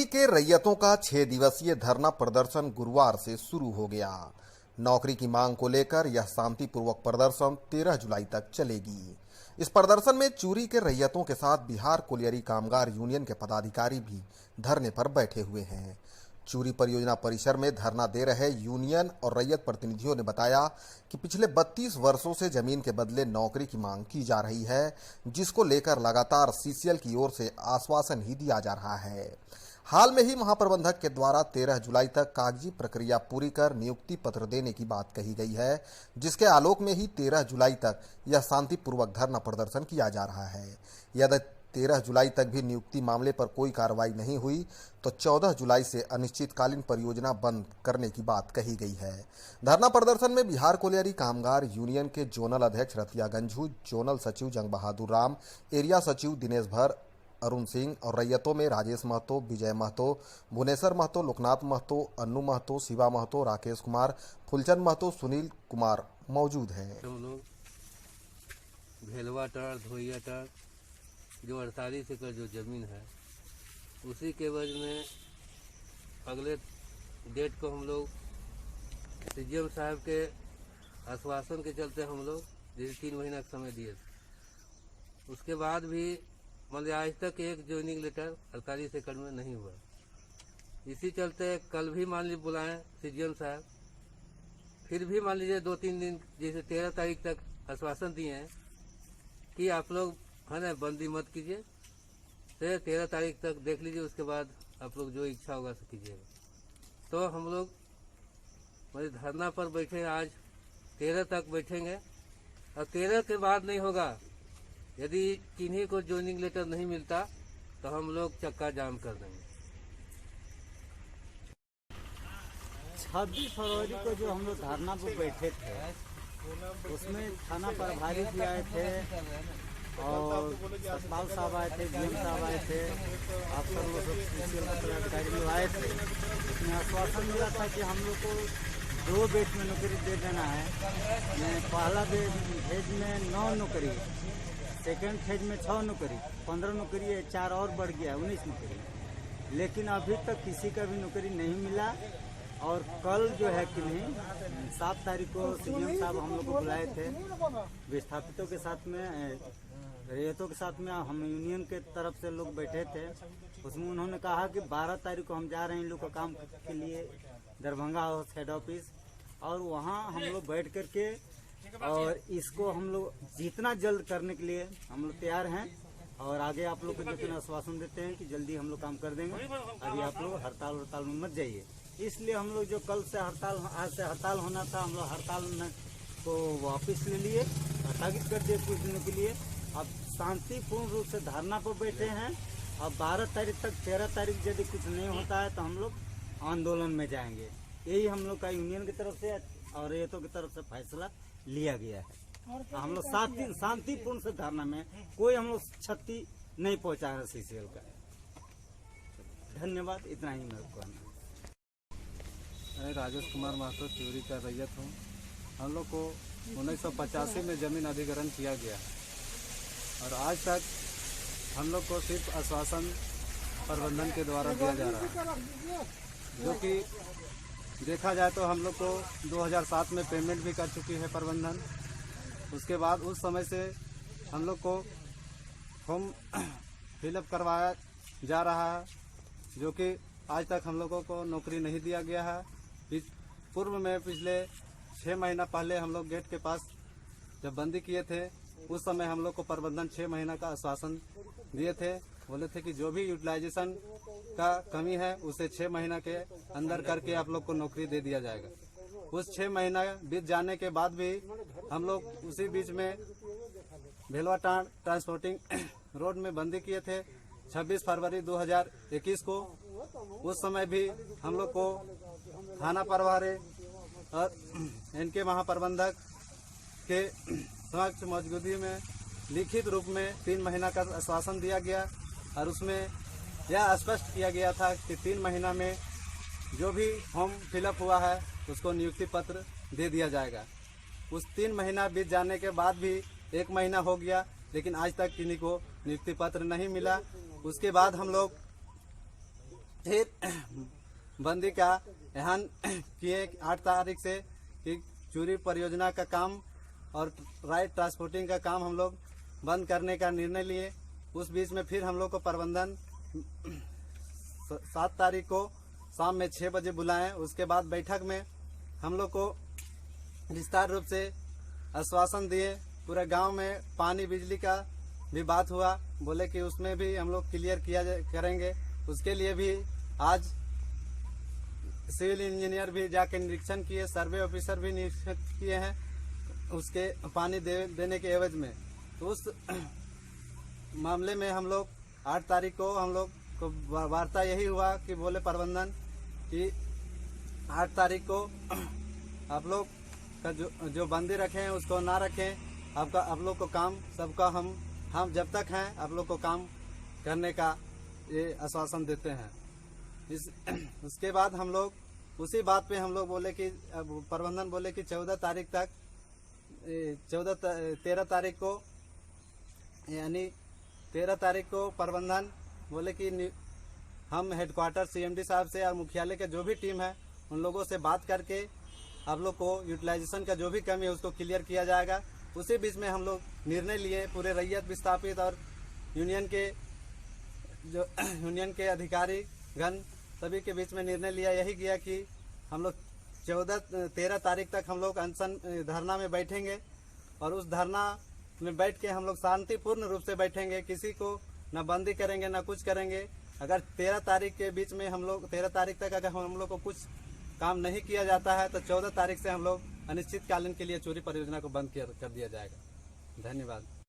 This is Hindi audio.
के रैयतों का 6 दिवसीय धरना प्रदर्शन गुरुवार से शुरू हो गया। नौकरी की मांग को लेकर यह शांतिपूर्वक प्रदर्शन 13 जुलाई तक चलेगी। इस प्रदर्शन में चूरी के रैयतों के साथ बिहार कोलियरी कामगार यूनियन के पदाधिकारी भी धरने पर बैठे हुए हैं। चूरी परियोजना परिसर में धरना दे रहे यूनियन और रैयत प्रतिनिधियों ने बताया कि पिछले 32 वर्षों से जमीन के बदले नौकरी की मांग की जा रही है, जिसको लेकर लगातार सीसीएल की ओर से आश्वासन ही दिया जा रहा है। हाल में ही महाप्रबंधक के द्वारा 13 जुलाई तक कागजी प्रक्रिया पूरी कर नियुक्ति पत्र देने की बात कही गई है, जिसके आलोक में ही 13 जुलाई तक यह शांतिपूर्वक धरना प्रदर्शन किया जा रहा है। यदि 13 जुलाई तक भी नियुक्ति मामले पर कोई कार्रवाई नहीं हुई तो 14 जुलाई से अनिश्चितकालीन परियोजना बंद करने की बात कही गई है। धरना प्रदर्शन में बिहार कोलियरी कामगार यूनियन के जोनल अध्यक्ष रतिया गंझू, जोनल सचिव जंग बहादुर राम, एरिया सचिव दिनेश भर, अरुण सिंह और रैयतों में राजेश महतो, विजय महतो, भुवनेश्वर महतो, लोकनाथ महतो, अन्नू महतो, शिवा महतो, राकेश कुमार, फुलचंद महतो, सुनील कुमार मौजूद हैं। हम लोग भेलवाटार धोइयाटार जो 48 एकड़ जो जमीन है उसी के एवज में अगले डेट को हम लोग सीजीएम साहब के आश्वासन के चलते हम लोग जैसे 3 महीना का समय दिए। उसके बाद भी मतलब आज तक एक ज्वाइनिंग लेटर 48 एकड़ में नहीं हुआ। इसी चलते कल भी मान लीजिए बुलाएं सीजीएम साहब, फिर भी मान लीजिए 2-3 दिन जैसे 13 तारीख तक आश्वासन दिए हैं कि आप लोग है ना बंदी मत कीजिए, 13 तारीख तक देख लीजिए, उसके बाद आप लोग जो इच्छा होगा सो कीजिएगा। तो हम लोग मतलब धरना पर बैठे आज 13 तक बैठेंगे और 13 के बाद नहीं होगा, यदि किन्हीं को ज्वाइनिंग लेटर नहीं मिलता तो हम लोग चक्का जाम कर देंगे। 26 फरवरी को जो हम लोग धरना पर बैठे थे उसमें थाना प्रभारी भी आए थे और सतपाल साहब आए थे, डीएम साहब आए थे, अफसर लोग पदाधिकारी लोग आए थे। उसमें आश्वासन मिला था कि हम लोग को 2 बेच में नौकरी दे देना है। पहला फेज में 9 नौकरी, सेकेंड फेज में 6 नौकरी, 15 नौकरी है, 4 और बढ़ गया 19 नौकरी। लेकिन अभी तक किसी का भी नौकरी नहीं मिला। और कल जो है कि नहीं 7 तारीख को सीएम साहब हम लोग को बुलाए थे, विस्थापितों के साथ में, रैयतों के साथ में, हम यूनियन के तरफ से लोग बैठे थे। उसमें उन्होंने कहा कि 12 तारीख को हम जा रहे हैं इन लोग का काम के लिए दरभंगा हाउस हेड ऑफिस, और वहाँ हम लोग बैठ करके और इसको हम लोग जितना जल्द करने के लिए हम लोग तैयार हैं। और आगे आप लोग को जो आश्वासन देते हैं कि जल्दी हम लोग काम कर देंगे। अभी आप लोग हड़ताल में मत जाइए। इसलिए हम लोग जो कल से हड़ताल, आज से हड़ताल होना था, हम लोग हड़ताल को वापस ले लिए, स्थगित कर दिए कुछ दिनों के लिए। अब शांतिपूर्ण रूप से धरना पर बैठे हैं। अब 12 तारीख तक, 13 तारीख यदि कुछ नहीं होता है तो हम लोग आंदोलन में जाएंगे। यही हम लोग का यूनियन की तरफ से और रैयतों की तरफ से फैसला लिया गया है। हम लोग 7 दिन शांतिपूर्ण से धरना में कोई हम लोग क्षति नहीं पहुंचा रहे सीसीएल का। धन्यवाद, इतना ही मेरे को कहना। मैं राजेश कुमार महतो चूरी का रैयत हूँ। हम लोग को 1985 में जमीन अधिग्रहण किया गया और आज तक हम लोग को सिर्फ आश्वासन प्रबंधन के द्वारा दिया जा रहा है, जो कि देखा जाए तो हम लोग को 2007 में पेमेंट भी कर चुकी है प्रबंधन। उसके बाद उस समय से हम लोग को फॉर्म फिलअप करवाया जा रहा है, जो कि आज तक हम लोगों को नौकरी नहीं दिया गया है। पूर्व में पिछले 6 महीना पहले हम लोग गेट के पास जब बंदी किए थे, उस समय हम लोग को प्रबंधन 6 महीना का आश्वासन दिए थे। बोले थे कि जो भी यूटिलाइजेशन का कमी है उसे 6 महीना के अंदर करके आप लोग को नौकरी दे दिया जाएगा। उस 6 महीना बीत जाने के बाद भी हम लोग उसी बीच में भेलवाटार ट्रांसपोर्टिंग रोड में बंदी किए थे 26 फरवरी 2021 को। उस समय भी हम लोग को थाना प्रभारी और इनके महाप्रबंधक के समक्ष मौजूदगी में लिखित रूप में 3 महीना का आश्वासन दिया गया और उसमें यह स्पष्ट किया गया था कि 3 महीना में जो भी फॉर्म फिलअप हुआ है उसको नियुक्ति पत्र दे दिया जाएगा। उस 3 महीना बीत जाने के बाद भी 1 महीना हो गया, लेकिन आज तक किन्हीं को नियुक्ति पत्र नहीं मिला। उसके बाद हम लोग फिर बंदी का ऐलान किए 8 तारीख से कि चूरी परियोजना का काम और राइट ट्रांसपोर्टिंग का काम हम लोग बंद करने का निर्णय लिए। उस बीच में फिर हम लोग को प्रबंधन 7 तारीख को शाम में 6 बजे बुलाएं। उसके बाद बैठक में हम लोग को विस्तार रूप से आश्वासन दिए। पूरे गांव में पानी बिजली का भी बात हुआ, बोले कि उसमें भी हम लोग क्लियर करेंगे। उसके लिए भी आज सिविल इंजीनियर भी जाके निरीक्षण किए, सर्वे ऑफिसर भी निरीक्षण किए हैं उसके पानी देने के एवज में। तो उस मामले में हम लोग 8 तारीख को हम लोग को वार्ता यही हुआ कि बोले प्रबंधन कि 8 तारीख को आप लोग का जो बंदी रखे हैं उसको ना रखें। आप लोग को काम सबका हम जब तक हैं आप लोग को काम करने का ये आश्वासन देते हैं। उसके बाद हम लोग उसी बात पे हम लोग बोले कि प्रबंधन बोले कि 14 तारीख तक 13 तारीख को यानी 13 तारीख को प्रबंधन बोले कि हम हेडक्वार्टर सीएमडी साहब से और मुख्यालय के जो भी टीम है उन लोगों से बात करके आप लोग को यूटिलाइजेशन का जो भी कमी है उसको क्लियर किया जाएगा। उसी बीच में हम लोग निर्णय लिए, पूरे रैयत विस्थापित और यूनियन के अधिकारी गण सभी के बीच में निर्णय लिया, यही किया कि हम लोग 13 तारीख तक हम लोग अनशन धरना में बैठेंगे और उस धरना में बैठ के हम लोग शांतिपूर्ण रूप से बैठेंगे। किसी को न बंदी करेंगे न कुछ करेंगे। अगर 13 तारीख के बीच में हम लोग 13 तारीख तक अगर हम लोग को कुछ काम नहीं किया जाता है तो 14 तारीख से हम लोग अनिश्चितकालीन के लिए चूरी परियोजना को बंद कर दिया जाएगा। धन्यवाद।